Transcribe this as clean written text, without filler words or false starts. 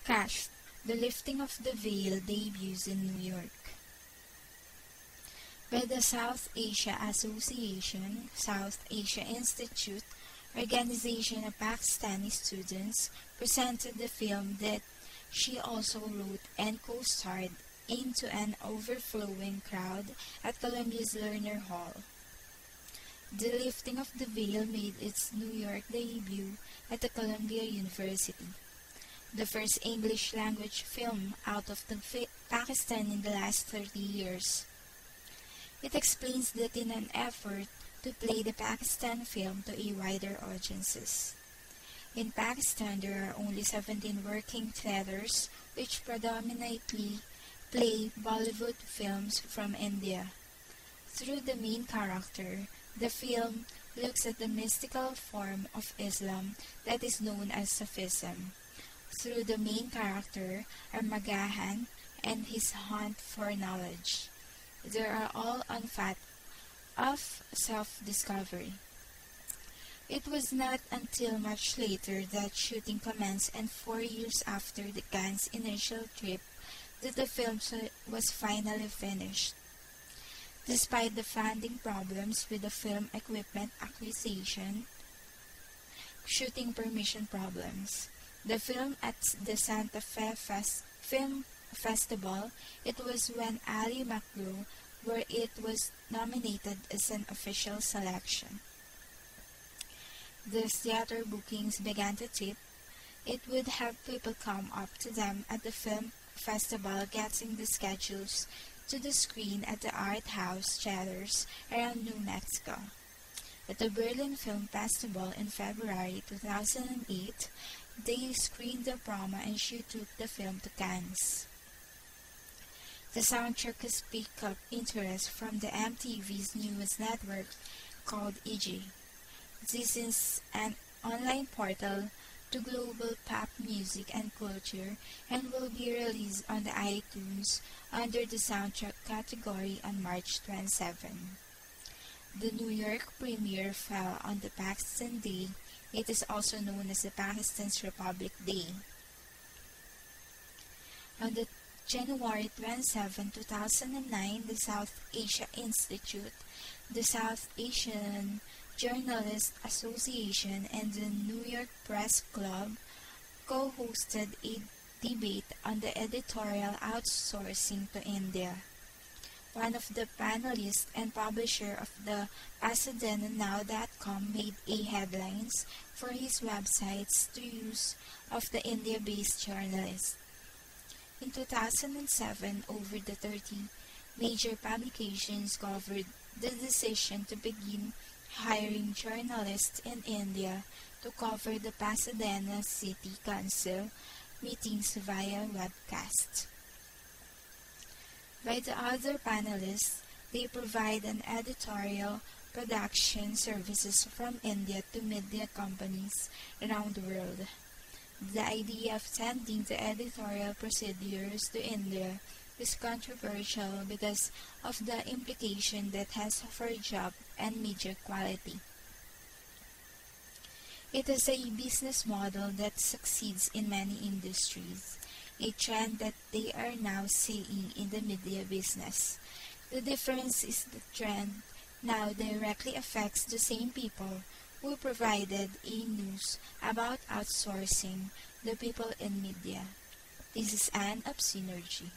Kashf, The Lifting of the Veil debuts in New York. By the South Asia Association, South Asia Institute, organization of Pakistani students, presented the film that she also wrote and co-starred into an overflowing crowd at Columbia's Lerner Hall. The Lifting of the Veil made its New York debut at the Columbia University, the first English-language film out of Pakistan in the last 30 years. It explains that in an effort to play the Pakistan film to a wider audiences. In Pakistan, there are only 17 working theaters which predominantly play Bollywood films from India. Through the main character, the film looks at the mystical form of Islam that is known as Sufism. Through the main character are Magahan and his hunt for knowledge. They are all on path of self-discovery. It was not until much later that shooting commenced, and 4 years after the Cannes initial trip that the film was finally finished. Despite the funding problems with the film equipment acquisition, shooting permission problems, the film at the Santa Fe Film Festival, it was when Ali Macro where it was nominated as an official selection. The theater bookings began to tip. It would have people come up to them at the film festival getting the schedules to the screen at the Art House Theaters around New Mexico. At the Berlin Film Festival in February 2008, they screened the promo and she took the film to Cannes. The soundtrack has picked up interest from the MTV's newest network called EG. This is an online portal to global pop music and culture and will be released on the iTunes under the soundtrack category on March 27. The New York premiere fell on the Pakistan Day. It is also known as the Pakistan's Republic Day. On the January 27, 2009, the South Asia Institute, the South Asian Journalists Association, and the New York Press Club co-hosted a debate on the editorial outsourcing to India. One of the panelists and publisher of the PasadenaNow.com made a headlines for his website's use of the India-based journalist. In 2007, over the 30 major publications covered the decision to begin hiring journalists in India to cover the Pasadena City Council meetings via webcast. By the other panelists, they provide an editorial production services from India to media companies around the world. The idea of sending the editorial procedures to India is controversial because of the implication that has for job and media quality. It is a business model that succeeds in many industries, a trend that they are now seeing in the media business. The difference is the trend now directly affects the same people who provided a news about outsourcing the people in media. This is Anne of Synergy.